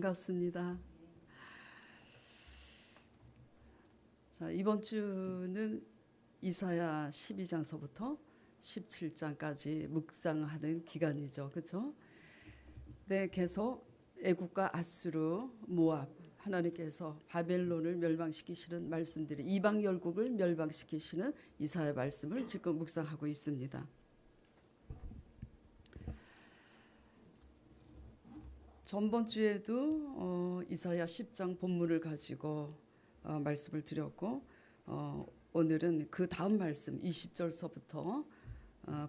반갑습니다. 자, 이번 주는 이사야 12장서부터 17장까지 묵상하는 기간이죠. 그렇죠? 네, 계속 애국과 아수르, 모압, 하나님께서 바벨론을 멸망시키시는 말씀들이 이방 열국을 멸망시키시는 이사야 말씀을 지금 묵상하고 있습니다. 전번 주에도 이사야 10장 본문을 가지고 말씀을 드렸고 오늘은 그 다음 말씀 20절서부터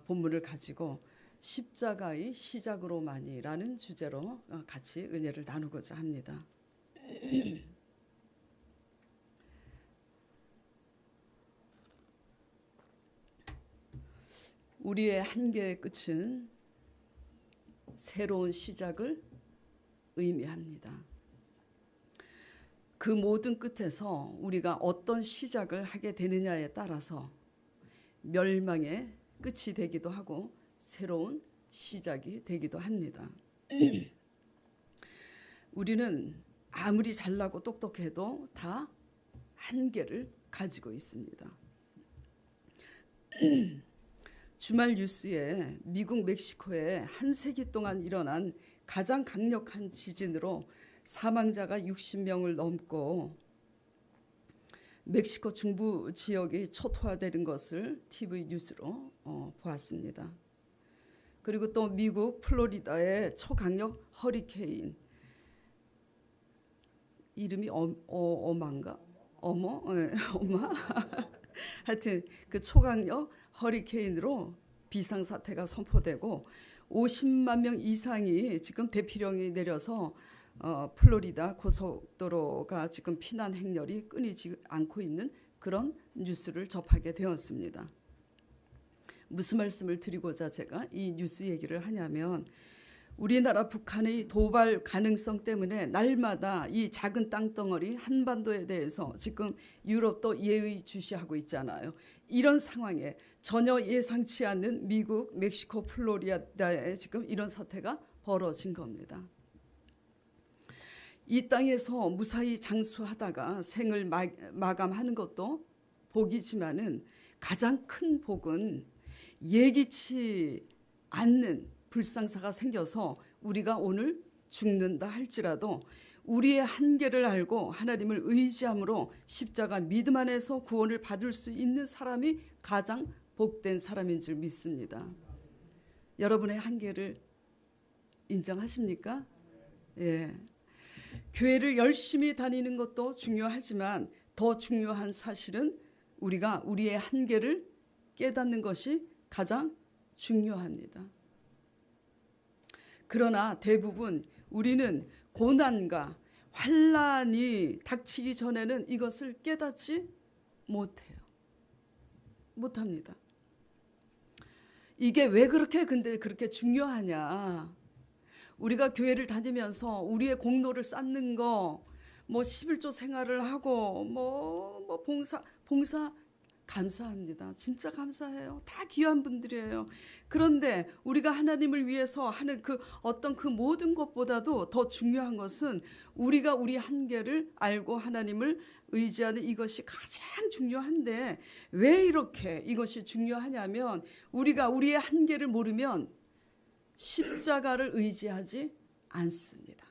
본문을 가지고 십자가의 시작으로만이라는 주제로 같이 은혜를 나누고자 합니다. 우리의 한계의 끝은 새로운 시작을 의미합니다. 그 모든 끝에서 우리가 어떤 시작을 하게 되느냐에 따라서 멸망의 끝이 되기도 하고 새로운 시작이 되기도 합니다. 우리는 아무리 잘나고 똑똑해도 다 한계를 가지고 있습니다. 주말 뉴스에 미국 멕시코에 한 세기 동안 일어난 가장 강력한 지진으로 사망자가 60명을 넘고 멕시코 중부 지역이 초토화되는 것을 TV 뉴스로 보았습니다. 그리고 또 미국 플로리다의 초강력 허리케인, 이름이 어마인가? 엄마? 하여튼 그 초강력 허리케인으로 비상사태가 선포되고 50만 명 이상이 지금 대피령이 내려서 플로리다 고속도로가 지금 피난 행렬이 끊이지 않고 있는 그런 뉴스를 접하게 되었습니다. 무슨 말씀을 드리고자 제가 이 뉴스 얘기를 하냐면 우리나라 북한의 도발 가능성 때문에 날마다 이 작은 땅덩어리 한반도에 대해서 지금 유럽도 예의주시하고 있잖아요. 이런 상황에 전혀 예상치 않는 미국, 멕시코, 플로리다에 지금 이런 사태가 벌어진 겁니다. 이 땅에서 무사히 장수하다가 생을 마감하는 것도 복이지만은 가장 큰 복은 예기치 않는 불상사가 생겨서 우리가 오늘 죽는다 할지라도 우리의 한계를 알고 하나님을 의지함으로 십자가 믿음 안에서 구원을 받을 수 있는 사람이 가장 복된 사람인 줄 믿습니다. 여러분의 한계를 인정하십니까? 예. 교회를 열심히 다니는 것도 중요하지만 더 중요한 사실은 우리가 우리의 한계를 깨닫는 것이 가장 중요합니다. 그러나 대부분 우리는 고난과 환난이 닥치기 전에는 이것을 깨닫지 못합니다. 이게 왜 근데 그렇게 중요하냐? 우리가 교회를 다니면서 우리의 공로를 쌓는 거, 뭐 11조 생활을 하고 뭐 봉사 감사합니다. 진짜 감사해요. 다 귀한 분들이에요. 그런데 우리가 하나님을 위해서 하는 그 어떤 그 모든 것보다도 더 중요한 것은 우리가 우리 한계를 알고 하나님을 의지하는 이것이 가장 중요한데 왜 이렇게 이것이 중요하냐면 우리가 우리의 한계를 모르면 십자가를 의지하지 않습니다.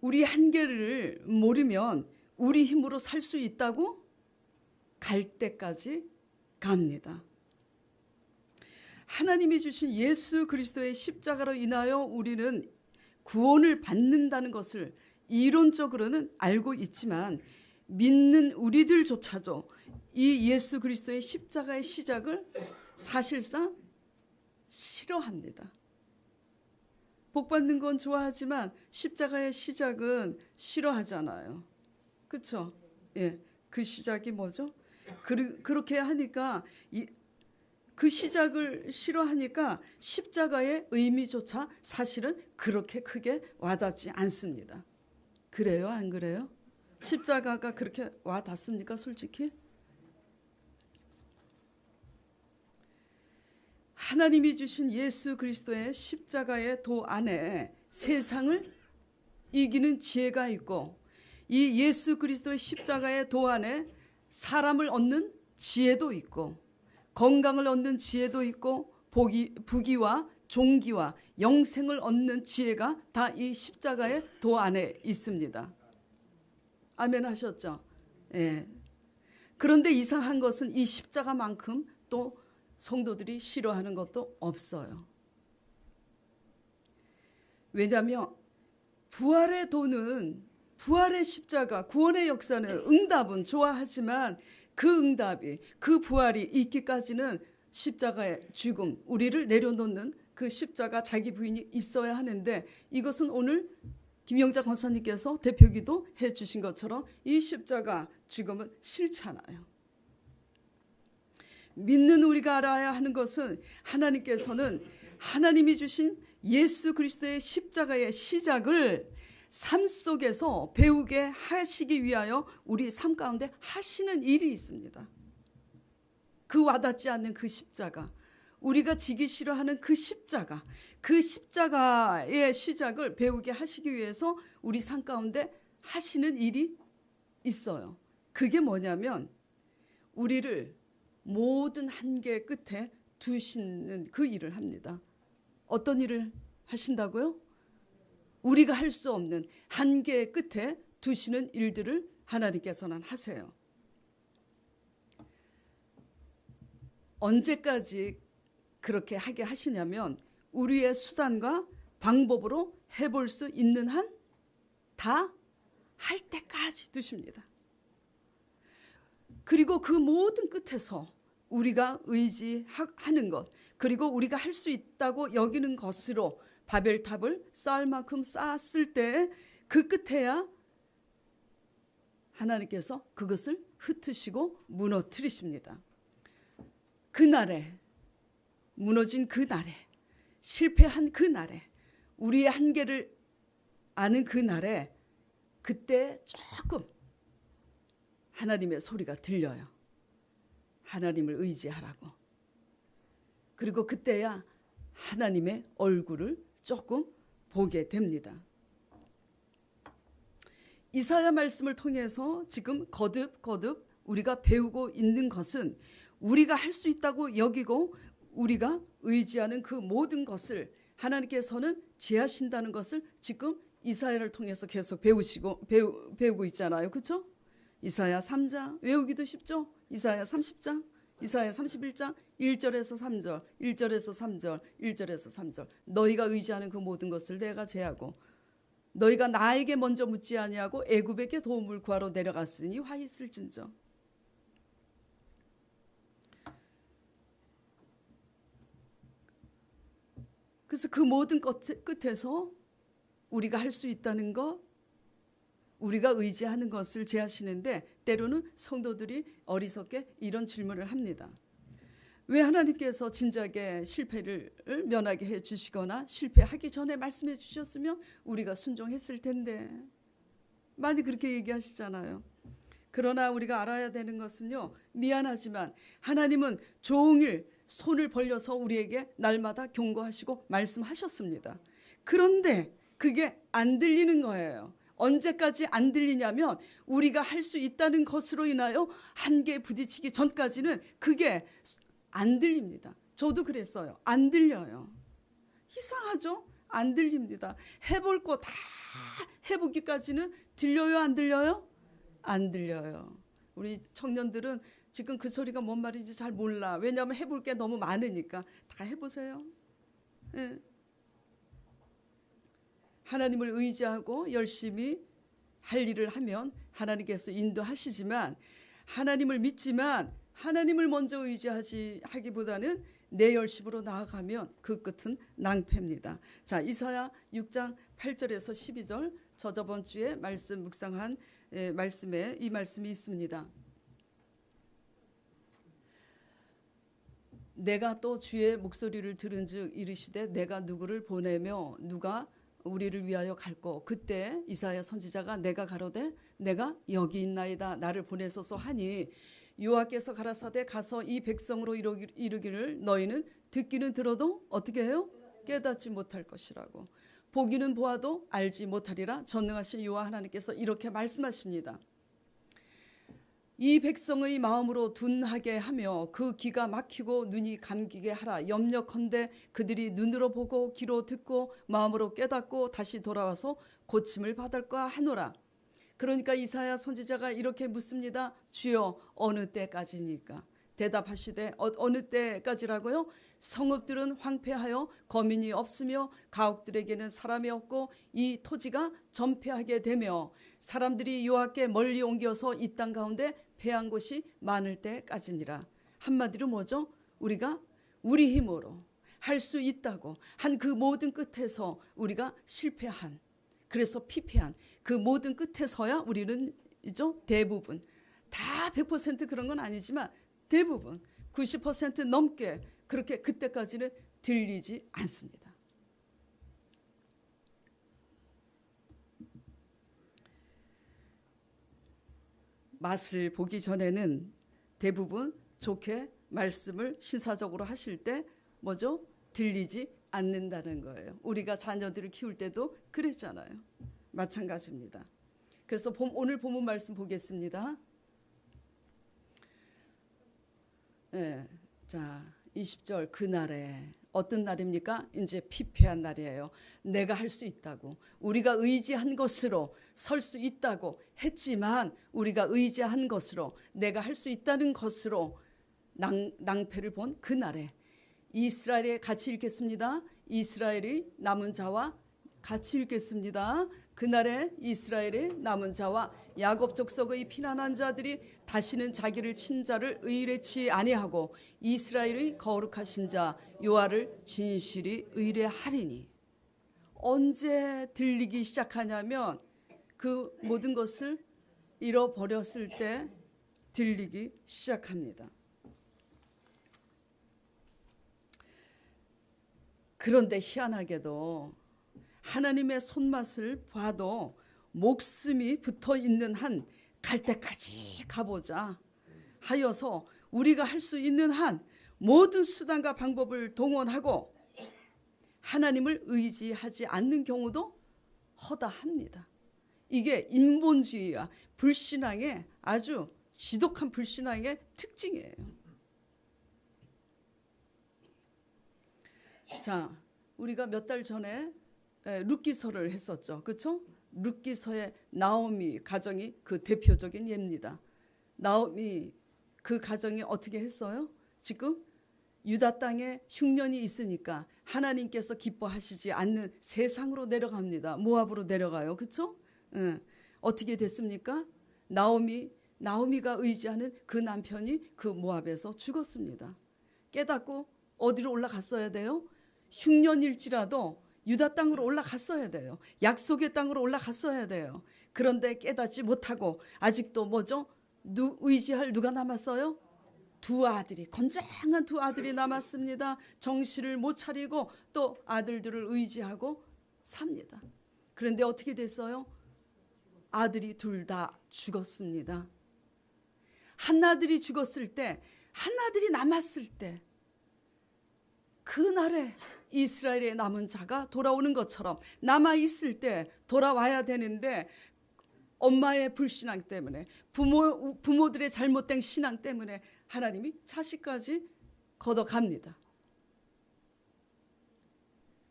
우리 한계를 모르면 우리 힘으로 살 수 있다고 갈 때까지 갑니다. 하나님이 주신 예수 그리스도의 십자가로 인하여 우리는 구원을 받는다는 것을 이론적으로는 알고 있지만 믿는 우리들조차도 이 예수 그리스도의 십자가의 시작을 사실상 싫어합니다. 복 받는 건 좋아하지만 십자가의 시작은 싫어하잖아요. 그렇죠? 예, 그 시작이 뭐죠? 그렇게 하니까 그 시작을 싫어하니까 십자가의 의미조차 사실은 그렇게 크게 와닿지 않습니다. 그래요? 안 그래요? 십자가가 그렇게 와닿습니까? 솔직히? 하나님이 주신 예수 그리스도의 십자가의 도 안에 세상을 이기는 지혜가 있고, 이 예수 그리스도의 십자가의 도 안에 사람을 얻는 지혜도 있고, 건강을 얻는 지혜도 있고, 부귀와 종기와 영생을 얻는 지혜가 다 이 십자가의 도 안에 있습니다. 아멘 하셨죠? 예. 그런데 이상한 것은 이 십자가만큼 또 성도들이 싫어하는 것도 없어요. 왜냐하면 부활의 도는, 부활의 십자가, 구원의 역사는, 응답은 좋아하지만 그 응답이, 그 부활이 있기까지는 십자가의 죽음, 우리를 내려놓는 그 십자가 자기 부인이 있어야 하는데, 이것은 오늘 김영자 권사님께서 대표기도 해주신 것처럼 이 십자가 죽음은 싫잖아요. 믿는 우리가 알아야 하는 것은, 하나님께서는 하나님이 주신 예수 그리스도의 십자가의 시작을 삶 속에서 배우게 하시기 위하여 우리 삶 가운데 하시는 일이 있습니다. 그 와닿지 않는 그 십자가, 우리가 지기 싫어하는 그 십자가, 그 십자가의 시작을 배우게 하시기 위해서 우리 삶 가운데 하시는 일이 있어요. 그게 뭐냐면 우리를 모든 한계 끝에 두시는 그 일을 합니다. 어떤 일을 하신다고요? 우리가 할 수 없는 한계 끝에 두시는 일들을 하나님께서는 하세요. 언제까지 그렇게 하게 하시냐면 우리의 수단과 방법으로 해볼 수 있는 한 다 할 때까지 두십니다. 그리고 그 모든 끝에서 우리가 의지하는 것, 그리고 우리가 할 수 있다고 여기는 것으로 바벨탑을 쌓을 만큼 쌓았을 때 그 끝에야 하나님께서 그것을 흩으시고 무너뜨리십니다. 그날에, 무너진 그날에, 실패한 그날에, 우리의 한계를 아는 그날에, 그때 조금 하나님의 소리가 들려요. 하나님을 의지하라고. 그리고 그때야 하나님의 얼굴을 조금 보게 됩니다. 이사야 말씀을 통해서 지금 거듭 우리가 배우고 있는 것은, 우리가 할 수 있다고 여기고 우리가 의지하는 그 모든 것을 하나님께서는 제하신다는 것을 지금 이사야를 통해서 계속 배우고 있잖아요. 그렇죠? 이사야 3장 외우기도 쉽죠? 이사야 30장, 이사야 31장 1절에서 3절, 1절에서 3절, 1절에서 3절. 너희가 의지하는 그 모든 것을 내가 제하고 너희가 나에게 먼저 묻지 아니하고 애굽에게 도움을 구하러 내려갔으니 화 있을진저. 그래서 그 모든 끝에서 우리가 할 수 있다는 것, 우리가 의지하는 것을 제하시는데, 때로는 성도들이 어리석게 이런 질문을 합니다. 왜 하나님께서 진작에 실패를 면하게 해주시거나 실패하기 전에 말씀해 주셨으면 우리가 순종했을 텐데. 많이 그렇게 얘기하시잖아요. 그러나 우리가 알아야 되는 것은요, 미안하지만 하나님은 종일 손을 벌려서 우리에게 날마다 경고하시고 말씀하셨습니다. 그런데 그게 안 들리는 거예요. 언제까지 안 들리냐면 우리가 할 수 있다는 것으로 인하여 한계에 부딪히기 전까지는 그게 안 들립니다. 저도 그랬어요. 안 들려요. 이상하죠? 안 들립니다. 해볼 거 다 해보기까지는 들려요? 안 들려요? 안 들려요. 우리 청년들은 지금 그 소리가 뭔 말인지 잘 몰라. 왜냐하면 해볼 게 너무 많으니까. 다 해보세요. 네. 하나님을 의지하고 열심히 할 일을 하면 하나님께서 인도하시지만, 하나님을 믿지만 하나님을 먼저 의지하기보다는 내 열심으로 나아가면 그 끝은 낭패입니다. 자, 이사야 6장 8절에서 12절, 저번 주에 말씀 묵상한 말씀에 이 말씀이 있습니다. 내가 또 주의 목소리를 들은즉 이르시되 내가 누구를 보내며 누가 우리를 위하여 갈고, 그때 이사야 선지자가 내가 가로되 내가 여기 있나이다 나를 보내소서 하니, 여호와께서 가라사대 가서 이 백성으로 이르기를 너희는 듣기는 들어도 어떻게 해요? 깨닫지 못할 것이라고. 보기는 보아도 알지 못하리라. 전능하신 여호와 하나님께서 이렇게 말씀하십니다. 이 백성의 마음으로 둔하게 하며 그 귀가 막히고 눈이 감기게 하라. 염려컨대 그들이 눈으로 보고 귀로 듣고 마음으로 깨닫고 다시 돌아와서 고침을 받을까 하노라. 그러니까 이사야 선지자가 이렇게 묻습니다. 주여 어느 때까지니까? 대답하시되 어느 때까지라고요? 성읍들은 황폐하여 거민이 없으며 가옥들에게는 사람이 없고 이 토지가 전폐하게 되며 사람들이 여호와께 멀리 옮겨서 이 땅 가운데 패한 곳이 많을 때까지니라. 한마디로 뭐죠? 우리가 우리 힘으로 할 수 있다고 한 그 모든 끝에서 우리가 실패한, 그래서 피폐한 그 모든 끝에서야 우리는 이죠 대부분 다 100% 그런 건 아니지만 대부분 90% 넘게 그렇게 그때까지는 들리지 않습니다. 맛을 보기 전에는 대부분 좋게 말씀을 신사적으로 하실 때 뭐죠? 들리지 않는다는 거예요. 우리가 자녀들을 키울 때도 그랬잖아요. 마찬가지입니다. 그래서 오늘 본문 말씀 보겠습니다. 네, 자 20절 그날에 어떤 날입니까? 이제 피폐한 날이에요. 내가 할 수 있다고 우리가 의지한 것으로 설 수 있다고 했지만 우리가 의지한 것으로 내가 할 수 있다는 것으로 낭패를 본 그날에 이스라엘에 같이 읽겠습니다. 이스라엘이 남은 자와 같이 읽겠습니다. 그날에 이스라엘의 남은 자와 야곱 족속의 피난한 자들이 다시는 자기를 친 자를 의뢰치 아니하고 이스라엘의 거룩하신 자 여호와를 진실이 의뢰하리니. 언제 들리기 시작하냐면 그 모든 것을 잃어버렸을 때 들리기 시작합니다. 그런데 희한하게도 하나님의 손맛을 봐도 목숨이 붙어 있는 한 갈 때까지 가보자 하여서 우리가 할 수 있는 한 모든 수단과 방법을 동원하고 하나님을 의지하지 않는 경우도 허다합니다. 이게 인본주의와 불신앙의 아주 지독한 불신앙의 특징이에요. 자, 우리가 몇 달 전에 룻기서를 했었죠. 그렇죠? 룻기서의 나오미 가정이 그 대표적인 예입니다. 나오미 그 가정이 어떻게 했어요? 지금 유다 땅에 흉년이 있으니까 하나님께서 기뻐하시지 않는 세상으로 내려갑니다. 모압으로 내려가요. 그렇죠? 어떻게 됐습니까? 나오미가 의지하는 그 남편이 그 모압에서 죽었습니다. 깨닫고 어디로 올라갔어야 돼요? 흉년일지라도 유다 땅으로 올라갔어야 돼요. 약속의 땅으로 올라갔어야 돼요. 그런데 깨닫지 못하고 아직도 뭐죠? 의지할 누가 남았어요? 두 아들이, 건장한 두 아들이 남았습니다. 정신을 못 차리고 또 아들들을 의지하고 삽니다. 그런데 어떻게 됐어요? 아들이 둘 다 죽었습니다. 한 아들이 죽었을 때, 한 아들이 남았을 때 그날에 이스라엘의 남은 자가 돌아오는 것처럼 남아있을 때 돌아와야 되는데 엄마의 불신앙 때문에 부모들의 잘못된 신앙 때문에 하나님이 자식까지 걷어갑니다.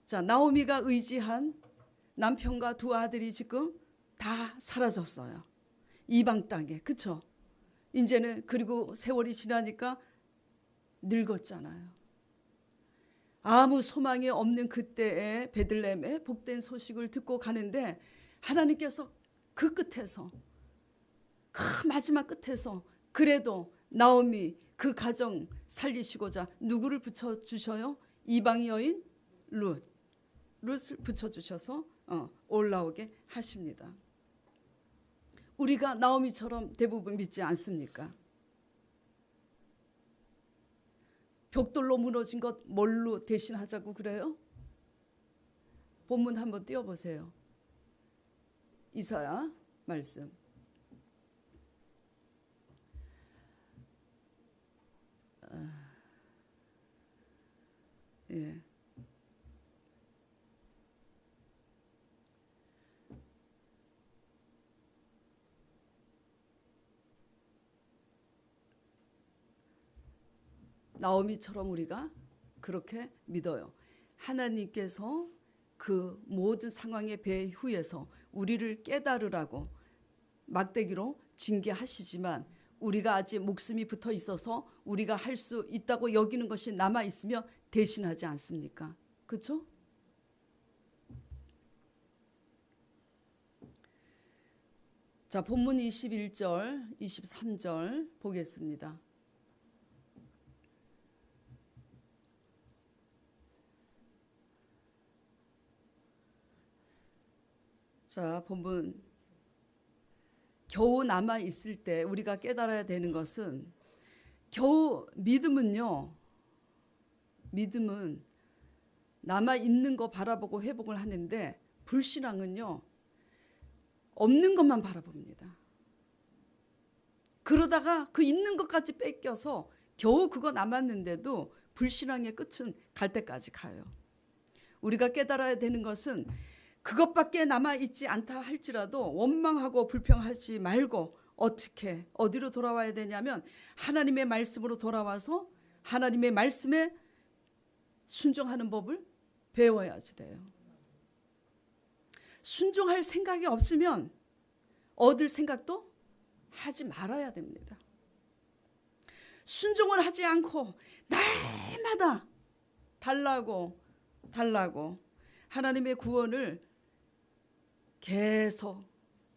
자, 나오미가 의지한 남편과 두 아들이 지금 다 사라졌어요. 이방 땅에. 그렇죠? 이제는 그리고 세월이 지나니까 늙었잖아요. 아무 소망이 없는 그때에 베들레헴의 복된 소식을 듣고 가는데 하나님께서 그 끝에서 그 마지막 끝에서 그래도 나오미 그 가정 살리시고자 누구를 붙여주셔요? 이방 여인 룻을 붙여주셔서 올라오게 하십니다. 우리가 나오미처럼 대부분 믿지 않습니까? 벽돌로 무너진 것 뭘로 대신하자고 그래요? 본문 한번 띄워보세요. 이사야 말씀. 예. 나오미처럼 우리가 그렇게 믿어요. 하나님께서 그 모든 상황의 배후에서 우리를 깨달으라고 막대기로 징계하시지만 우리가 아직 목숨이 붙어 있어서 우리가 할 수 있다고 여기는 것이 남아 있으며 대신하지 않습니까? 그렇죠? 자, 본문 21절, 23절 보겠습니다. 자, 본문 겨우 남아 있을 때 우리가 깨달아야 되는 것은 겨우 믿음은 남아 있는 거 바라보고 회복을 하는데 불신앙은요 없는 것만 바라봅니다. 그러다가 그 있는 것까지 뺏겨서 겨우 그거 남았는데도 불신앙의 끝은 갈 때까지 가요. 우리가 깨달아야 되는 것은 그것밖에 남아있지 않다 할지라도 원망하고 불평하지 말고 어떻게 어디로 돌아와야 되냐면 하나님의 말씀으로 돌아와서 하나님의 말씀에 순종하는 법을 배워야지 돼요. 순종할 생각이 없으면 얻을 생각도 하지 말아야 됩니다. 순종을 하지 않고 날마다 달라고 하나님의 구원을 계속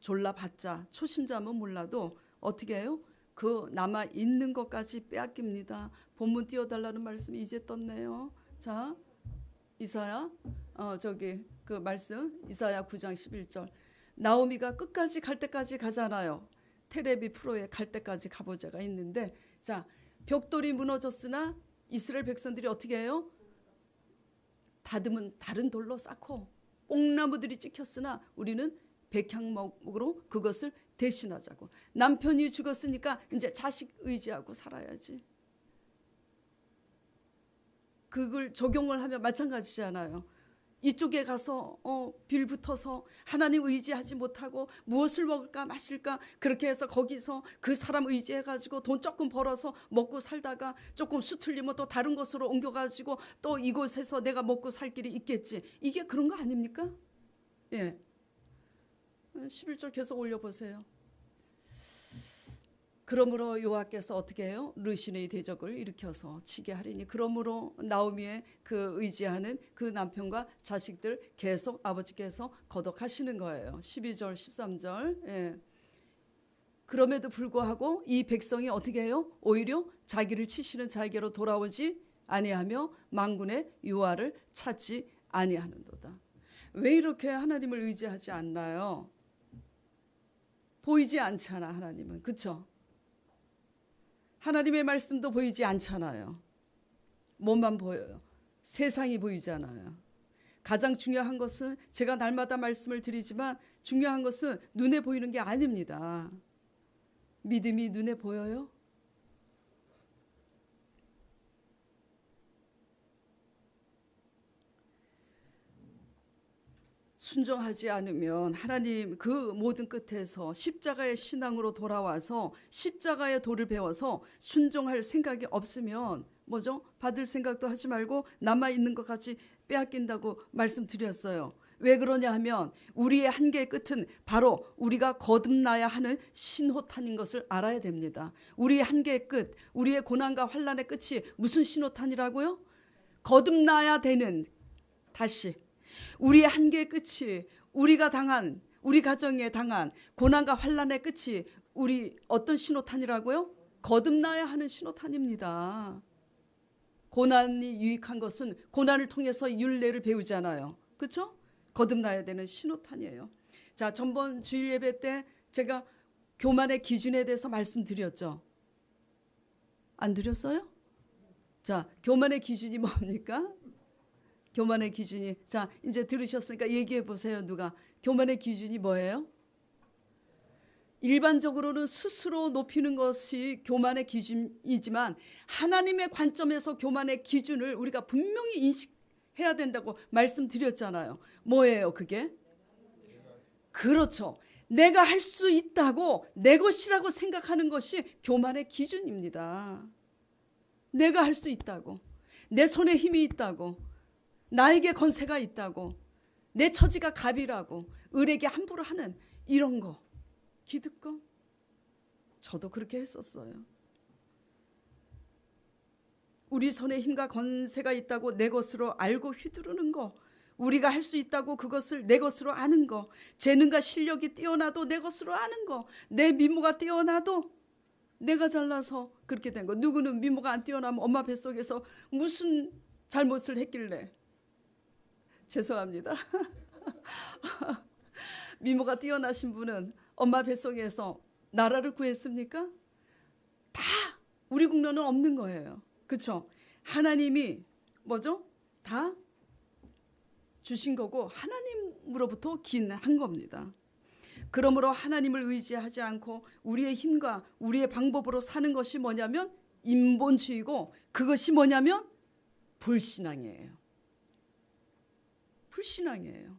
졸라봤자 초신자면 몰라도 어떻게 해요? 그 남아 있는 것까지 빼앗깁니다. 본문 띄워달라는 말씀이 이제 떴네요. 자, 이사야 그 말씀 이사야 9장 11절. 나오미가 끝까지 갈 때까지 가잖아요. 테레비 프로에 갈 때까지 가보자가 있는데, 자, 벽돌이 무너졌으나 이스라엘 백성들이 어떻게 해요? 다듬은 다른 돌로 쌓고 뽕나무들이 찍혔으나 우리는 백향목으로 그것을 대신하자고. 남편이 죽었으니까 이제 자식 의지하고 살아야지. 그걸 적용을 하면 마찬가지잖아요. 이쪽에 가서 빌붙어서 하나님 의지하지 못하고 무엇을 먹을까 마실까 그렇게 해서 거기서 그 사람 의지해가지고 돈 조금 벌어서 먹고 살다가 조금 수틀리면 또 다른 곳으로 옮겨가지고 또 이곳에서 내가 먹고 살 길이 있겠지. 이게 그런 거 아닙니까? 예. 11절 계속 올려보세요. 그러므로 여호와께서 어떻게 해요? 르신의 대적을 일으켜서 치게 하리니. 그러므로 나오미의 그 의지하는 그 남편과 자식들 계속 아버지께서 거독하시는 거예요. 12절 13절. 예. 그럼에도 불구하고 이 백성이 어떻게 해요? 오히려 자기를 치시는 자에게로 돌아오지 아니하며 만군의 여호와를 찾지 아니하는도다. 왜 이렇게 하나님을 의지하지 않나요? 보이지 않잖아, 하나님은. 그렇죠? 하나님의 말씀도 보이지 않잖아요. 몸만 보여요. 세상이 보이잖아요. 가장 중요한 것은 제가 날마다 말씀을 드리지만 중요한 것은 눈에 보이는 게 아닙니다. 믿음이 눈에 보여요? 순종하지 않으면 하나님 그 모든 끝에서 십자가의 신앙으로 돌아와서 십자가의 도를 배워서 순종할 생각이 없으면 뭐죠? 받을 생각도 하지 말고 남아있는 것 같이 빼앗긴다고 말씀드렸어요. 왜 그러냐 하면 우리의 한계의 끝은 바로 우리가 거듭나야 하는 신호탄인 것을 알아야 됩니다. 우리의 한계의 끝, 우리의 고난과 환난의 끝이 무슨 신호탄이라고요? 거듭나야 되는, 다시 우리의 한계의 끝이 우리가 당한, 우리 가정에 당한 고난과 환난의 끝이 우리 어떤 신호탄이라고요? 거듭나야 하는 신호탄입니다. 고난이 유익한 것은 고난을 통해서 율례를 배우잖아요. 그렇죠? 거듭나야 되는 신호탄이에요. 자, 전번 주일 예배 때 제가 교만의 기준에 대해서 말씀드렸죠. 안 드렸어요? 자, 교만의 기준이 뭡니까? 교만의 기준이, 자, 이제 들으셨으니까 얘기해 보세요. 누가 교만의 기준이 뭐예요? 일반적으로는 스스로 높이는 것이 교만의 기준이지만 하나님의 관점에서 교만의 기준을 우리가 분명히 인식해야 된다고 말씀드렸잖아요. 뭐예요 그게? 그렇죠. 내가 할 수 있다고 내 것이라고 생각하는 것이 교만의 기준입니다. 내가 할 수 있다고, 내 손에 힘이 있다고, 나에게 권세가 있다고, 내 처지가 갑이라고 을에게 함부로 하는 이런 거, 기득권. 저도 그렇게 했었어요. 우리 손에 힘과 권세가 있다고 내 것으로 알고 휘두르는 거, 우리가 할 수 있다고 그것을 내 것으로 아는 거, 재능과 실력이 뛰어나도 내 것으로 아는 거, 내 미모가 뛰어나도 내가 잘나서 그렇게 된 거. 누구는 미모가 안 뛰어나면 엄마 뱃속에서 무슨 잘못을 했길래, 죄송합니다. 미모가 뛰어나신 분은 엄마 뱃속에서 나라를 구했습니까? 다 우리 국론은 없는 거예요. 그렇죠? 하나님이 뭐죠? 다 주신 거고 하나님으로부터 기인한 겁니다. 그러므로 하나님을 의지하지 않고 우리의 힘과 우리의 방법으로 사는 것이 뭐냐면 인본주의고, 그것이 뭐냐면 불신앙이에요. 불신앙이에요.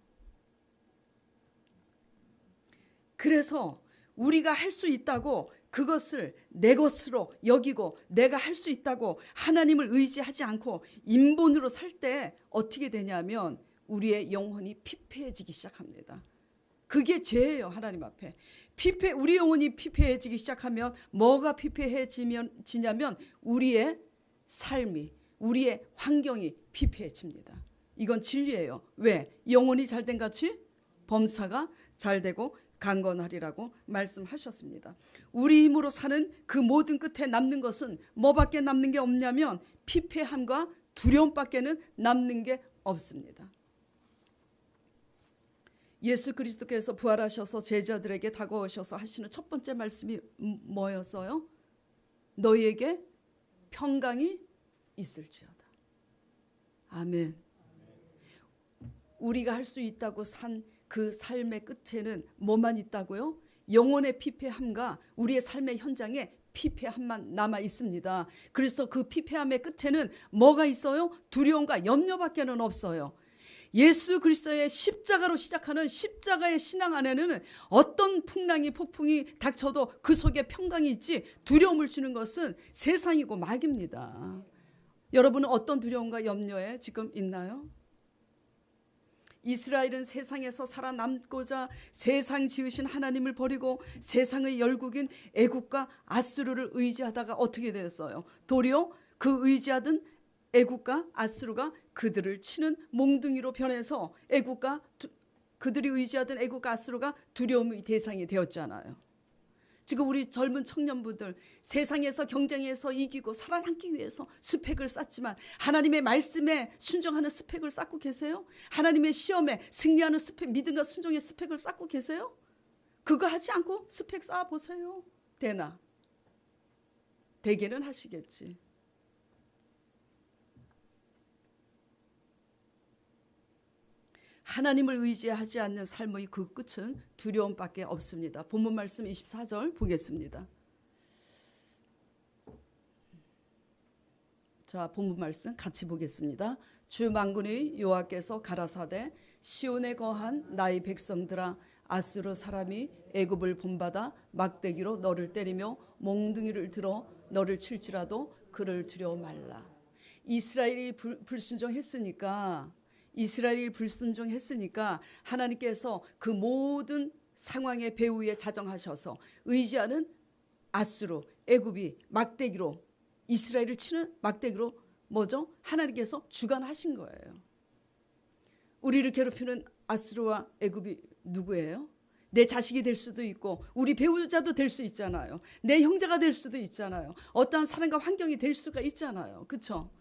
그래서 우리가 할 수 있다고 그것을 내 것으로 여기고 내가 할 수 있다고 하나님을 의지하지 않고 인본으로 살 때 어떻게 되냐면 우리의 영혼이 피폐해지기 시작합니다. 그게 죄예요. 하나님 앞에 우리 영혼이 피폐해지기 시작하면 뭐가 피폐해지냐면 우리의 삶이, 우리의 환경이 피폐해집니다. 이건 진리예요. 왜? 영혼이 잘된 같이 범사가 잘되고 강건하리라고 말씀하셨습니다. 우리 힘으로 사는 그 모든 끝에 남는 것은 뭐밖에 남는 게 없냐면 피폐함과 두려움밖에는 남는 게 없습니다. 예수 그리스도께서 부활하셔서 제자들에게 다가오셔서 하시는 첫 번째 말씀이 뭐였어요? 너희에게 평강이 있을지어다. 아멘. 우리가 할 수 있다고 산 그 삶의 끝에는 뭐만 있다고요? 영혼의 피폐함과 우리의 삶의 현장에 피폐함만 남아 있습니다. 그래서 그 피폐함의 끝에는 뭐가 있어요? 두려움과 염려밖에는 없어요. 예수 그리스도의 십자가로 시작하는 십자가의 신앙 안에는 어떤 풍랑이 폭풍이 닥쳐도 그 속에 평강이 있지, 두려움을 주는 것은 세상이고 마귀입니다. 여러분은 어떤 두려움과 염려에 지금 있나요? 이스라엘은 세상에서 살아남고자 세상 지으신 하나님을 버리고 세상의 열국인 애국과 아수르를 의지하다가 어떻게 되었어요? 도리어 그 의지하던 애국과 아수르가 그들을 치는 몽둥이로 변해서 그들이 의지하던 애국과 아수르가 두려움의 대상이 되었잖아요. 지금 우리 젊은 청년분들 세상에서 경쟁해서 이기고 살아남기 위해서 스펙을 쌓지만 하나님의 말씀에 순종하는 스펙을 쌓고 계세요? 하나님의 시험에 승리하는 스펙, 믿음과 순종의 스펙을 쌓고 계세요? 그거 하지 않고 스펙 쌓아보세요. 되나? 되기는 하시겠지. 하나님을 의지하지 않는 삶의 그 끝은 두려움밖에 없습니다. 본문 말씀 24절 보겠습니다. 자, 본문 말씀 같이 보겠습니다. 주 만군의 여호와께서 가라사대 시온에 거한 나의 백성들아, 아수르 사람이 애굽을 본받아 막대기로 너를 때리며 몽둥이를 들어 너를 칠지라도 그를 두려워 말라. 이스라엘이 불순종했으니까 하나님께서 그 모든 상황의 배후에 자정하셔서 의지하는 아수르, 애굽이 막대기로, 이스라엘을 치는 막대기로 뭐죠? 하나님께서 주관하신 거예요. 우리를 괴롭히는 아수르와 애굽이 누구예요? 내 자식이 될 수도 있고 우리 배우자도 될 수 있잖아요. 내 형제가 될 수도 있잖아요. 어떠한 사람과 환경이 될 수가 있잖아요. 그렇죠?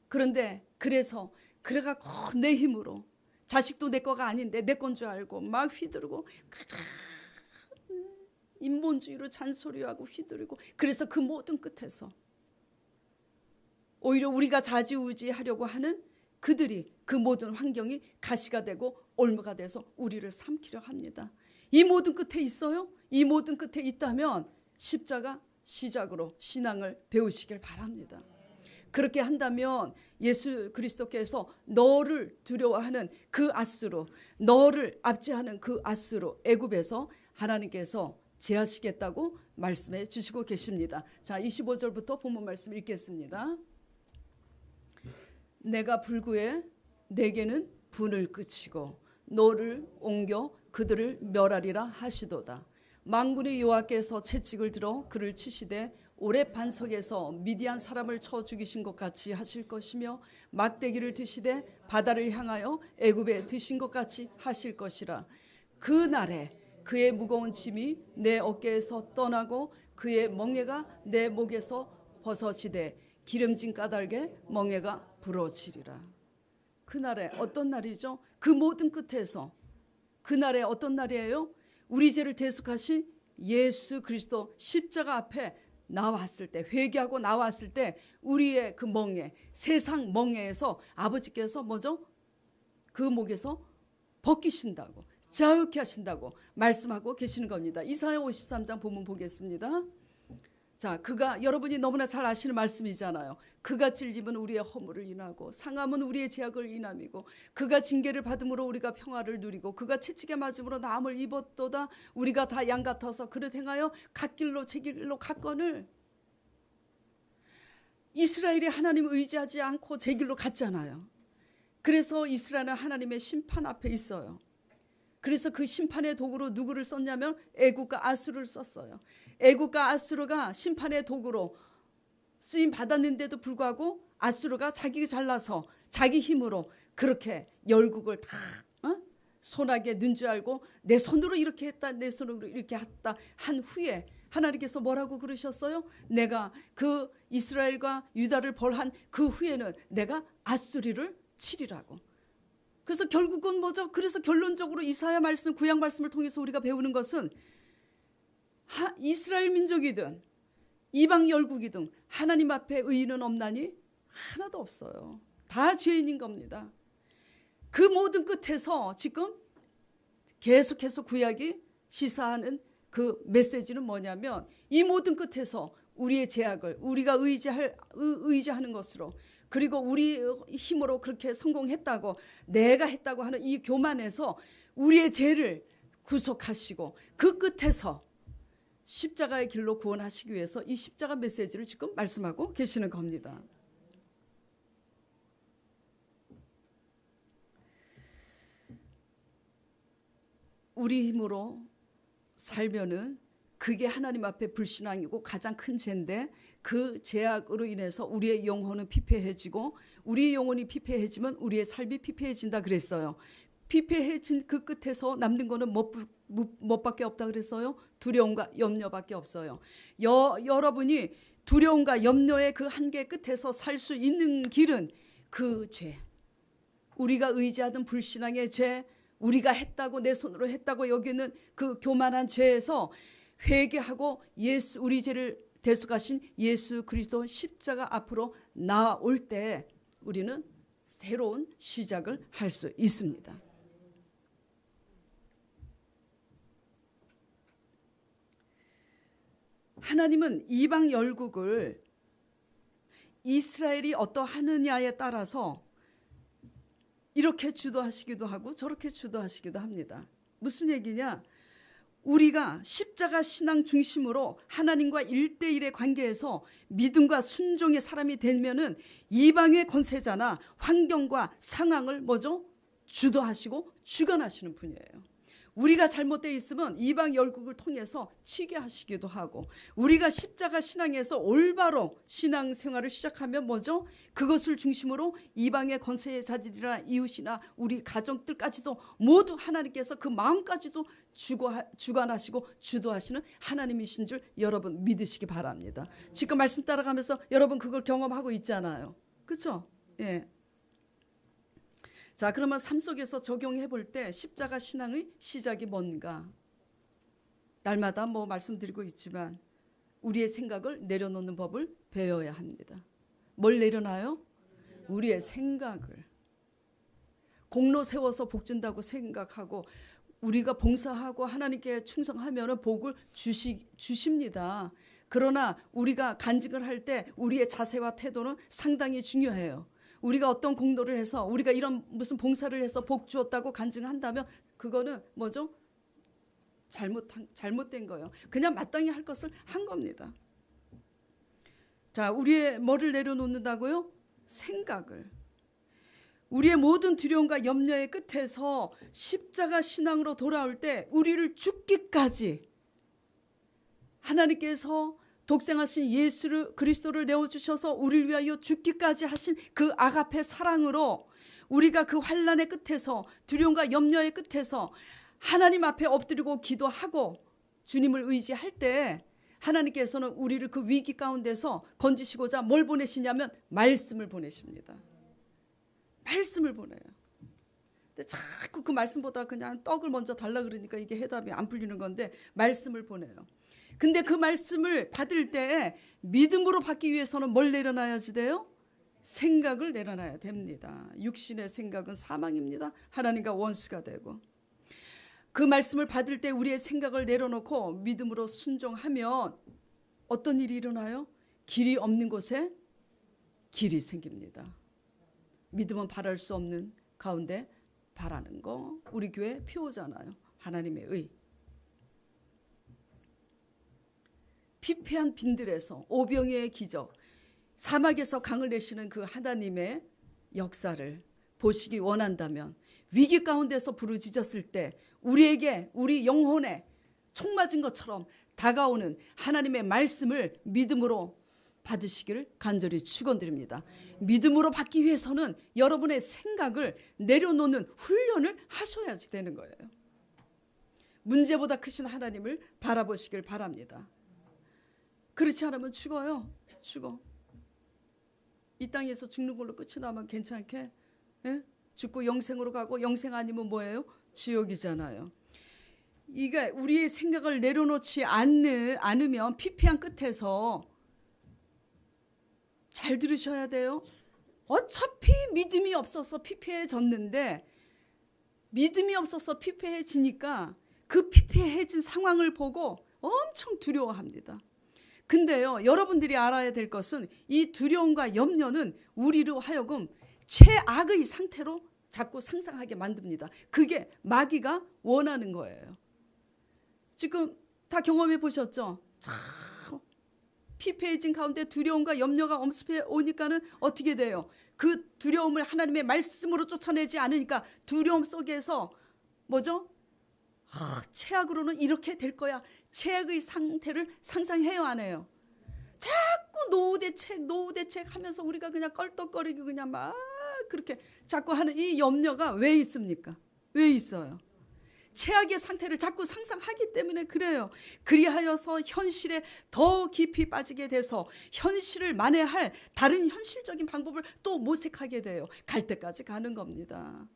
그런데 그래서 그래갖고 내 힘으로, 자식도 내 거가 아닌데 내 건 줄 알고 막 휘두르고 인본주의로 잔소리하고 휘두르고, 그래서 그 모든 끝에서 오히려 우리가 좌지우지하려고 하는 그들이 그 모든 환경이 가시가 되고 올무가 돼서 우리를 삼키려 합니다. 이 모든 끝에 있어요? 이 모든 끝에 있다면 십자가 시작으로 신앙을 배우시길 바랍니다. 그렇게 한다면 예수 그리스도께서 너를 두려워하는 그 앗수로, 너를 압제하는 그 앗수로 애굽에서 하나님께서 제하시겠다고 말씀해 주시고 계십니다. 자, 25절부터 본문 말씀 읽겠습니다. 내가 불구에 내게는 분을 그치고 노를 옮겨 그들을 멸하리라 하시도다. 만군의 여호와께서 채찍을 들어 그를 치시되 오래 반석에서 미디안 사람을 쳐 죽이신 것 같이 하실 것이며 막대기를 드시되 바다를 향하여 애굽에 드신 것 같이 하실 것이라. 그 날에 그의 무거운 짐이 내 어깨에서 떠나고 그의 멍에가 내 목에서 벗어지되 기름진 까닭에 멍에가 부러지리라. 그날에 어떤 날이죠? 그 모든 끝에서 그날에 어떤 날이에요? 우리 죄를 대속하신 예수 그리스도 십자가 앞에 나왔을 때, 회개하고 나왔을 때 우리의 그 멍에, 세상 멍에에서 아버지께서 뭐죠? 그 목에서 벗기신다고, 자유케 하신다고 말씀하고 계시는 겁니다. 이사야 53장 본문 보겠습니다. 자, 그가, 여러분이 너무나 잘 아시는 말씀이잖아요. 그가 찔림은 우리의 허물을 인하고 상함은 우리의 죄악을 인함이고 그가 징계를 받음으로 우리가 평화를 누리고 그가 채찍에 맞음으로 나음을 입었도다. 우리가 다 양 같아서 그릇 행하여 갓길로 제 길로 갔거늘. 이스라엘이 하나님을 의지하지 않고 제 길로 갔잖아요. 그래서 이스라엘은 하나님의 심판 앞에 있어요. 그래서 그 심판의 도구로 누구를 썼냐면 애굽과 아수르를 썼어요. 애굽과 아수르가 심판의 도구로 쓰임 받았는데도 불구하고 아수르가 자기가 잘나서 자기 힘으로 그렇게 열국을 다 손아귀에 넣은 줄 알고 내 손으로 이렇게 했다, 내 손으로 이렇게 했다 한 후에 하나님께서 뭐라고 그러셨어요? 내가 그 이스라엘과 유다를 벌한 그 후에는 내가 아수리를 치리라고. 그래서 결국은 뭐죠? 그래서 결론적으로 이사야 말씀, 구약 말씀을 통해서 우리가 배우는 것은 이스라엘 민족이든 이방 열국이든 하나님 앞에 의인은 없나니 하나도 없어요. 다 죄인인 겁니다. 그 모든 끝에서 지금 계속해서 구약이 시사하는 그 메시지는 뭐냐면 이 모든 끝에서 우리의 죄악을 우리가 의지하는 것으로 그리고 우리 힘으로 그렇게 성공했다고 내가 했다고 하는 이 교만에서 우리의 죄를 구속하시고 그 끝에서 십자가의 길로 구원하시기 위해서 이 십자가 메시지를 지금 말씀하고 계시는 겁니다. 우리 힘으로 살면은 그게 하나님 앞에 불신앙이고 가장 큰 죄인데 그 죄악으로 인해서 우리의 영혼은 피폐해지고 우리의 영혼이 피폐해지면 우리의 삶이 피폐해진다 그랬어요. 피폐해진 그 끝에서 남는 거는 뭐밖에 없다 그랬어요? 두려움과 염려밖에 없어요. 여러분이 두려움과 염려의 그 한계 끝에서 살 수 있는 길은 그 죄, 우리가 의지하던 불신앙의 죄, 우리가 했다고 내 손으로 했다고 여기는 그 교만한 죄에서 회개하고 예수 우리 죄를 대속하신 예수 그리스도 십자가 앞으로 나올 때 우리는 새로운 시작을 할 수 있습니다. 하나님은 이방 열국을 이스라엘이 어떠하느냐에 따라서 이렇게 주도하시기도 하고 저렇게 주도하시기도 합니다. 무슨 얘기냐? 우리가 십자가 신앙 중심으로 하나님과 1대1의 관계에서 믿음과 순종의 사람이 되면은 이방의 권세자나 환경과 상황을 뭐죠? 주도하시고 주관하시는 분이에요. 우리가 잘못되어 있으면 이방 열국을 통해서 치게 하시기도 하고 우리가 십자가 신앙에서 올바로 신앙생활을 시작하면 뭐죠? 그것을 중심으로 이방의 권세자들이나 이웃이나 우리 가족들까지도 모두 하나님께서 그 마음까지도 주관하시고 주도하시는 하나님이신 줄 여러분 믿으시기 바랍니다. 지금 말씀 따라가면서 여러분 그걸 경험하고 있잖아요. 그렇죠? 예. 자, 그러면 삶 속에서 적용해 볼 때 십자가 신앙의 시작이 뭔가? 날마다 뭐 말씀드리고 있지만 우리의 생각을 내려놓는 법을 배워야 합니다. 뭘 내려놔요? 우리의 생각을. 공로 세워서 복 준다고 생각하고 우리가 봉사하고 하나님께 충성하면 복을 주십니다. 그러나 우리가 간증을 할 때 우리의 자세와 태도는 상당히 중요해요. 우리가 어떤 공로를 해서 우리가 이런 무슨 봉사를 해서 복 주었다고 간증한다면 그거는 뭐죠? 잘못된 거예요. 그냥 마땅히 할 것을 한 겁니다. 자, 우리의 뭐를 내려놓는다고요? 생각을. 우리의 모든 두려움과 염려의 끝에서 십자가 신앙으로 돌아올 때 우리를 죽기까지 하나님께서 독생하신 예수 그리스도를 내어주셔서 우리를 위하여 죽기까지 하신 그 아가페 사랑으로 우리가 그 환난의 끝에서 두려움과 염려의 끝에서 하나님 앞에 엎드리고 기도하고 주님을 의지할 때 하나님께서는 우리를 그 위기 가운데서 건지시고자 뭘 보내시냐면 말씀을 보내십니다. 말씀을 보내요. 근데 자꾸 그 말씀보다 그냥 떡을 먼저 달라 그러니까 이게 해답이 안 풀리는 건데 말씀을 보내요. 근데 그 말씀을 받을 때 믿음으로 받기 위해서는 뭘 내려놔야지 돼요? 생각을 내려놔야 됩니다. 육신의 생각은 사망입니다. 하나님과 원수가 되고. 그 말씀을 받을 때 우리의 생각을 내려놓고 믿음으로 순종하면 어떤 일이 일어나요? 길이 없는 곳에 길이 생깁니다. 믿음은 바랄 수 없는 가운데 바라는 거 우리 교회 표어잖아요. 하나님의 의. 피폐한 빈들에서 오병이의 기적, 사막에서 강을 내시는 그 하나님의 역사를 보시기 원한다면 위기 가운데서 부르짖었을 때 우리에게 우리 영혼에 총 맞은 것처럼 다가오는 하나님의 말씀을 믿음으로 받으시기를 간절히 축원드립니다. 믿음으로 받기 위해서는 여러분의 생각을 내려놓는 훈련을 하셔야지 되는 거예요. 문제보다 크신 하나님을 바라보시길 바랍니다. 그렇지 않으면 죽어요. 죽어. 이 땅에서 죽는 걸로 끝이 나면 괜찮게? 예? 죽고 영생으로 가고 영생 아니면 뭐예요? 지옥이잖아요. 이게 우리의 생각을 내려놓지 않으면 피폐한 끝에서 잘 들으셔야 돼요. 어차피 믿음이 없어서 피폐해졌는데 믿음이 없어서 피폐해지니까 그 피폐해진 상황을 보고 엄청 두려워합니다. 근데요, 여러분들이 알아야 될 것은 이 두려움과 염려는 우리로 하여금 최악의 상태로 자꾸 상상하게 만듭니다. 그게 마귀가 원하는 거예요. 지금 다 경험해 보셨죠? 참 피폐해진 가운데 두려움과 염려가 엄습해 오니까는 어떻게 돼요? 그 두려움을 하나님의 말씀으로 쫓아내지 않으니까 두려움 속에서 뭐죠? 최악으로는 이렇게 될 거야. 최악의 상태를 상상해요, 안 해요? 자꾸 노후대책 하면서 우리가 그냥 껄떡거리고 그냥 막 그렇게 자꾸 하는 이 염려가 왜 있습니까? 왜 있어요? 최악의 상태를 자꾸 상상하기 때문에 그래요. 그리하여서 현실에 더 깊이 빠지게 돼서 현실을 만회할 다른 현실적인 방법을 또 모색하게 돼요. 갈 때까지 가는 겁니다.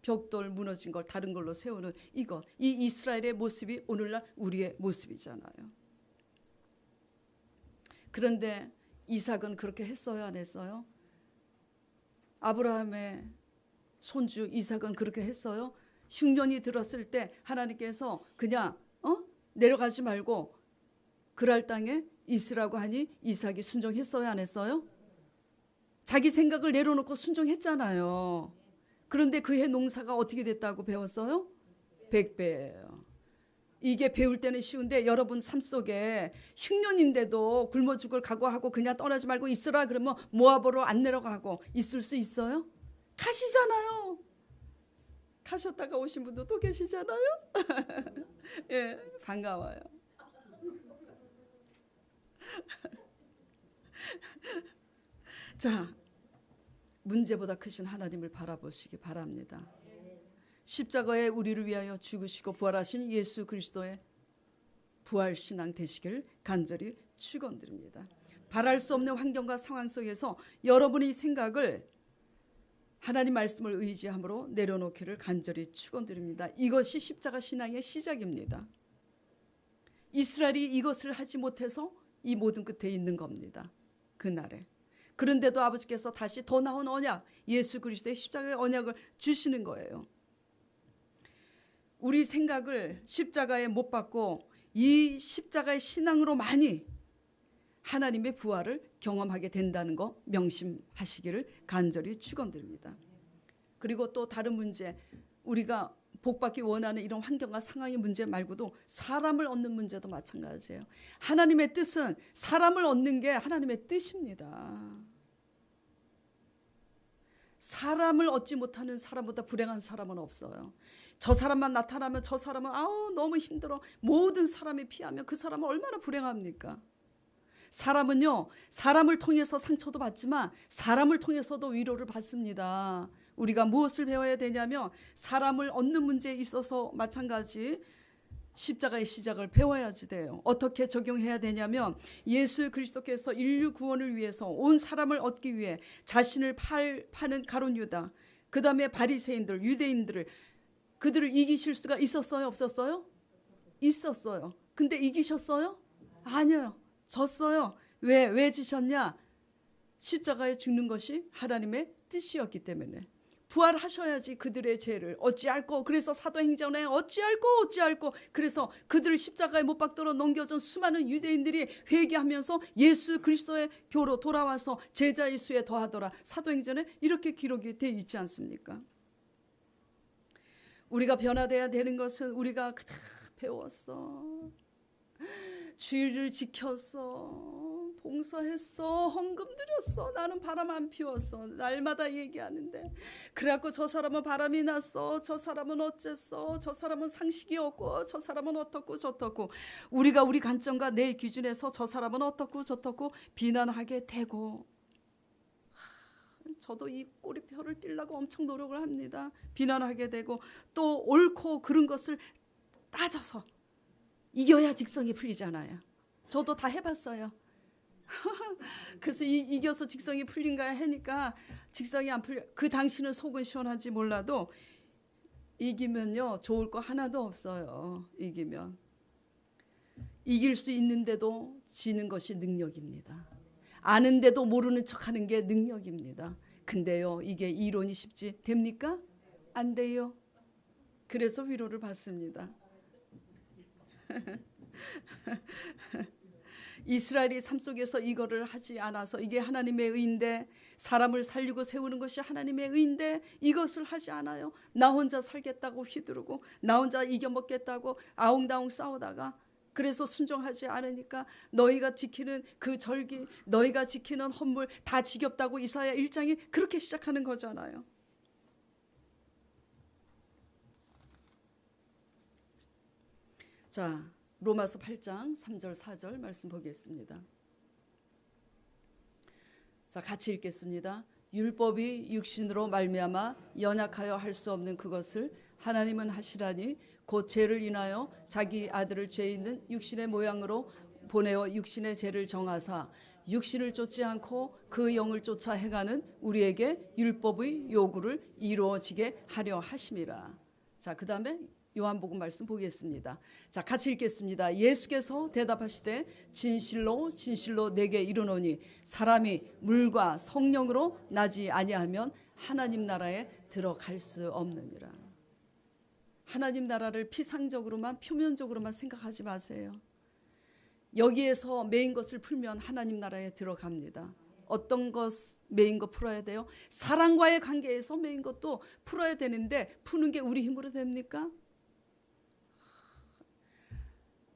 벽돌 무너진 걸 다른 걸로 세우는 이 이스라엘의 모습이 오늘날 우리의 모습이잖아요. 그런데 이삭은 그렇게 했어요, 안 했어요? 아브라함의 손주 이삭은 그렇게 했어요? 흉년이 들었을 때 하나님께서 그냥 내려가지 말고 그랄 땅에 있으라고 하니 이삭이 순종했어요, 안 했어요? 자기 생각을 내려놓고 순종했잖아요. 그런데 그해 농사가 어떻게 됐다고 배웠어요? 100배예요. 이게 배울 때는 쉬운데 여러분 삶 속에 흉년인데도 굶어 죽을 각오하고 그냥 떠나지 말고 있으라 그러면 모압으로 안 내려가고 있을 수 있어요? 가시잖아요. 가셨다가 오신 분도 또 계시잖아요. 예, 반가워요. 자, 문제보다 크신 하나님을 바라보시기 바랍니다. 십자가에 우리를 위하여 죽으시고 부활하신 예수 그리스도의 부활신앙 되시길 간절히 축원드립니다. 바랄 수 없는 환경과 상황 속에서 여러분의 생각을 하나님 말씀을 의지함으로 내려놓기를 간절히 축원드립니다. 이것이 십자가 신앙의 시작입니다. 이스라엘이 이것을 하지 못해서 이 모든 끝에 있는 겁니다. 그날에. 그런데도 아버지께서 다시 더 나은 언약, 예수 그리스도의 십자가의 언약을 주시는 거예요. 우리 생각을 십자가에 못 박고 이 십자가의 신앙으로 많이 하나님의 부활을 경험하게 된다는 거 명심하시기를 간절히 축원드립니다. 그리고 또 다른 문제, 우리가 복받기 원하는 이런 환경과 상황의 문제 말고도 사람을 얻는 문제도 마찬가지예요. 하나님의 뜻은 사람을 얻는 게 하나님의 뜻입니다. 사람을 얻지 못하는 사람보다 불행한 사람은 없어요. 저 사람만 나타나면 저 사람은 너무 힘들어. 모든 사람이 피하면 그 사람은 얼마나 불행합니까? 사람은요, 사람을 통해서 상처도 받지만 사람을 통해서도 위로를 받습니다. 우리가 무엇을 배워야 되냐면 사람을 얻는 문제에 있어서 마찬가지 십자가의 시작을 배워야지 돼요. 어떻게 적용해야 되냐면 예수 그리스도께서 인류 구원을 위해서 온 사람을 얻기 위해 자신을 파는 가룟 유다, 그 다음에 바리새인들, 유대인들을, 그들을 이기실 수가 있었어요? 없었어요? 있었어요. 근데 이기셨어요? 아니요. 졌어요. 왜 지셨냐? 십자가에 죽는 것이 하나님의 뜻이었기 때문에. 부활하셔야지 그들의 죄를 어찌할꼬. 그래서 사도행전에 어찌할꼬. 그래서 그들을 십자가에 못 박도록 넘겨준 수많은 유대인들이 회개하면서 예수 그리스도의 교로 돌아와서 제자의 수에 더하더라. 사도행전에 이렇게 기록이 되어 있지 않습니까? 우리가 변화되어야 되는 것은 우리가 다 배웠어. 주의를 지켰어. 봉사했어. 헌금 드렸어. 나는 바람 안 피웠어. 날마다 얘기하는데 그래갖고 저 사람은 바람이 났어. 저 사람은 어쨌어. 저 사람은 상식이 없고 저 사람은 어떻고 저떻고 우리가 우리 관점과 내 기준에서 저 사람은 어떻고 저떻고 비난하게 되고 저도 이 꼬리표를 띄려고 엄청 노력을 합니다. 비난하게 되고 또 옳고 그른 것을 따져서 이겨야 직성이 풀리잖아요. 저도 다 해봤어요. 그래서 이겨서 직성이 풀린가 하니까 직성이 안 풀려. 그 당시는 속은 시원한지 몰라도 이기면요 좋을 거 하나도 없어요. 이기면 이길 수 있는데도 지는 것이 능력입니다. 아는데도 모르는 척하는 게 능력입니다. 근데요 이게 이론이 쉽지 됩니까? 안 돼요. 그래서 위로를 받습니다. 이스라엘이 삶 속에서 이거를 하지 않아서 이게 하나님의 의인데 사람을 살리고 세우는 것이 하나님의 의인데 이것을 하지 않아요. 나 혼자 살겠다고 휘두르고 나 혼자 이겨먹겠다고 아웅다웅 싸우다가 그래서 순종하지 않으니까 너희가 지키는 그 절기 너희가 지키는 헌물 다 지겹다고 이사야 1장이 그렇게 시작하는 거잖아요. 자, 로마서 8장 3절 4절 말씀 보겠습니다. 자, 같이 읽겠습니다. 율법이 육신으로 말미암아 연약하여 할 수 없는 그것을 하나님은 하시라니 곧 죄를 인하여 자기 아들을 죄 있는 육신의 모양으로 보내어 육신의 죄를 정하사 육신을 쫓지 않고 그 영을 쫓아 행하는 우리에게 율법의 요구를 이루어지게 하려 하심이라. 자, 그 다음에 요한복음 말씀 보겠습니다. 자, 같이 읽겠습니다. 예수께서 대답하시되 진실로 진실로 내게 이르노니 사람이 물과 성령으로 나지 아니하면 하나님 나라에 들어갈 수 없느니라. 하나님 나라를 피상적으로만 표면적으로만 생각하지 마세요. 여기에서 메인 것을 풀면 하나님 나라에 들어갑니다. 어떤 것 메인 거 풀어야 돼요? 사랑과의 관계에서 메인 것도 풀어야 되는데 푸는 게 우리 힘으로 됩니까?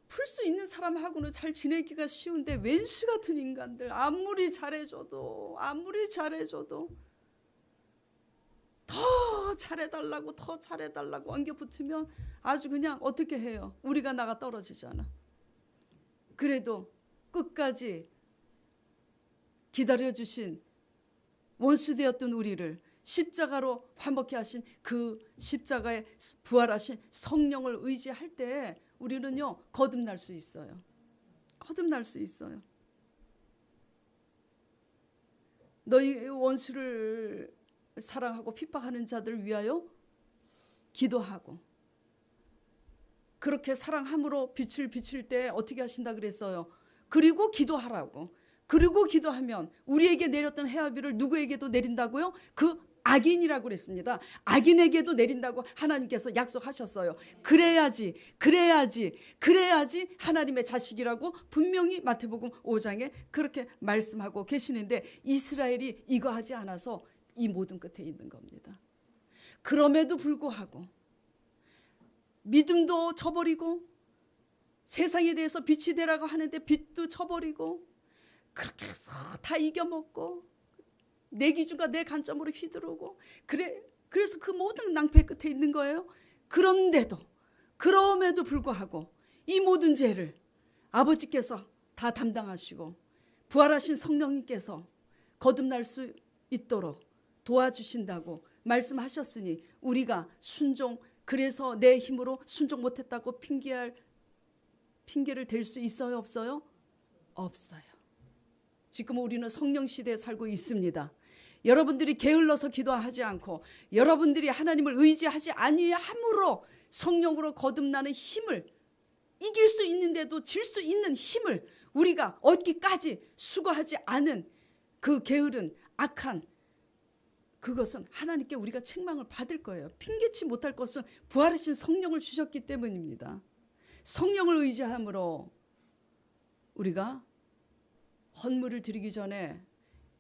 풀 수 있는 사람하고는 잘 지내기가 쉬운데 왼수 같은 인간들 아무리 잘해줘도 더 잘해달라고 안겨 붙으면 아주 그냥 어떻게 해요? 우리가 나가 떨어지잖아. 그래도 끝까지 기다려주신 원수되었던 우리를 십자가로 환복케 하신 그 십자가에 부활하신 성령을 의지할 때 우리는요 거듭날 수 있어요. 거듭날 수 있어요. 너희 원수를 사랑하고 핍박하는 자들을 위하여 기도하고 그렇게 사랑함으로 빛을 비칠 때 어떻게 하신다 그랬어요? 그리고 기도하라고. 그리고 기도하면 우리에게 내렸던 해화비를 누구에게도 내린다고요? 그 악인이라고 그랬습니다. 악인에게도 내린다고 하나님께서 약속하셨어요. 그래야지 하나님의 자식이라고 분명히 마태복음 5장에 그렇게 말씀하고 계시는데 이스라엘이 이거 하지 않아서 이 모든 끝에 있는 겁니다. 그럼에도 불구하고 믿음도 저버리고 세상에 대해서 빛이 되라고 하는데 빛도 저버리고 그렇게 해서 다 이겨먹고 내 기준과 내 관점으로 휘두르고 그래서 그 모든 낭패 끝에 있는 거예요. 그럼에도 불구하고 이 모든 죄를 아버지께서 다 담당하시고 부활하신 성령님께서 거듭날 수 있도록 도와주신다고 말씀하셨으니 우리가 그래서 내 힘으로 순종 못했다고 핑계를 댈 수 있어요? 없어요? 없어요. 지금 우리는 성령 시대에 살고 있습니다. 여러분들이 게을러서 기도하지 않고 여러분들이 하나님을 의지하지 아니함으로 성령으로 거듭나는 힘을 이길 수 있는데도 질 수 있는 힘을 우리가 얻기까지 수고하지 않은 그 게으른 악한 그것은 하나님께 우리가 책망을 받을 거예요. 핑계치 못할 것은 부활하신 성령을 주셨기 때문입니다. 성령을 의지함으로 우리가 헌물을 드리기 전에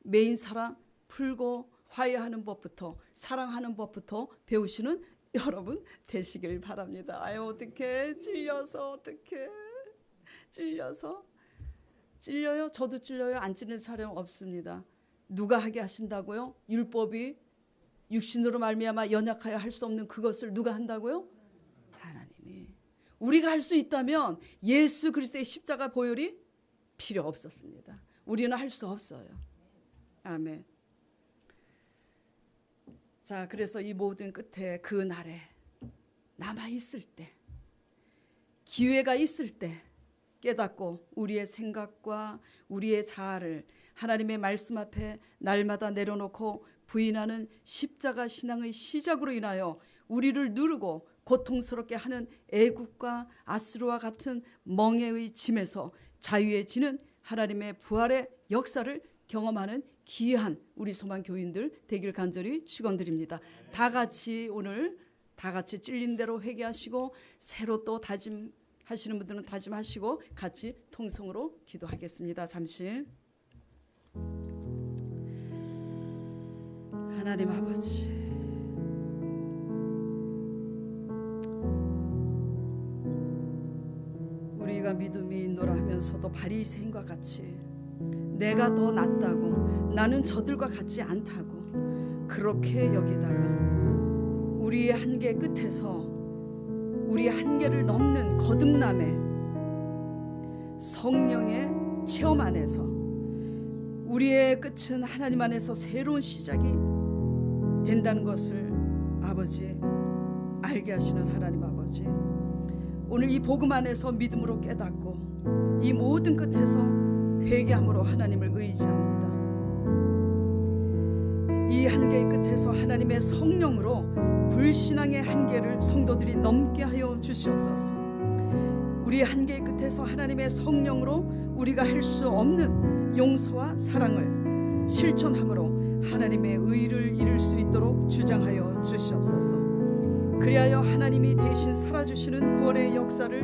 메인 사랑 풀고 화해하는 법부터 사랑하는 법부터 배우시는 여러분 되시길 바랍니다. 아유 어떡해 찔려서 찔려요. 저도 찔려요. 안 찔리는 사람 없습니다. 누가 하게 하신다고요? 율법이 육신으로 말미암아 연약하여 할 수 없는 그것을 누가 한다고요? 하나님이. 우리가 할 수 있다면 예수 그리스도의 십자가 보혈이 필요 없었습니다. 우리는 할 수 없어요. 아멘. 자, 그래서 이 모든 끝에 그 날에 남아 있을 때 기회가 있을 때 깨닫고 우리의 생각과 우리의 자아를 하나님의 말씀 앞에 날마다 내려놓고 부인하는 십자가 신앙의 시작으로 인하여 우리를 누르고 고통스럽게 하는 애국과 아수르와 같은 멍에의 짐에서 자유해지는 하나님의 부활의 역사를 경험하는 귀한 우리 소망 교인들 되길 간절히 축원드립니다. 다 같이 오늘 다 같이 찔린 대로 회개하시고 새로 또 다짐하시는 분들은 다짐하시고 같이 통성으로 기도하겠습니다. 잠시. 하나님 아버지, 우리가 믿음이 있노라 하면서도 바리새인과 같이 내가 더 낫다고 나는 저들과 같지 않다고 그렇게 여기다가 우리의 한계 끝에서 우리의 한계를 넘는 거듭남의 성령의 체험 안에서 우리의 끝은 하나님 안에서 새로운 시작이 된다는 것을 아버지 알게 하시는 하나님 아버지, 오늘 이 복음 안에서 믿음으로 깨닫고 이 모든 끝에서 회개함으로 하나님을 의지합니다. 이 한계의 끝에서 하나님의 성령으로 불신앙의 한계를 성도들이 넘게 하여 주시옵소서. 우리의 한계의 끝에서 하나님의 성령으로 우리가 할 수 없는 용서와 사랑을 실천함으로 하나님의 의를 이룰 수 있도록 주장하여 주시옵소서. 그리하여 하나님이 대신 살아주시는 구원의 역사를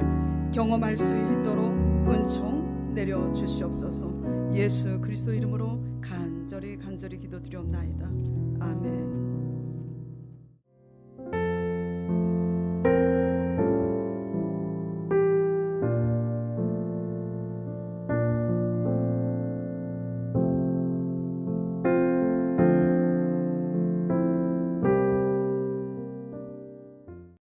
경험할 수 있도록 은총 내려주시옵소서. 예수 그리스도 이름으로 간절히 기도드리옵나이다. 아멘.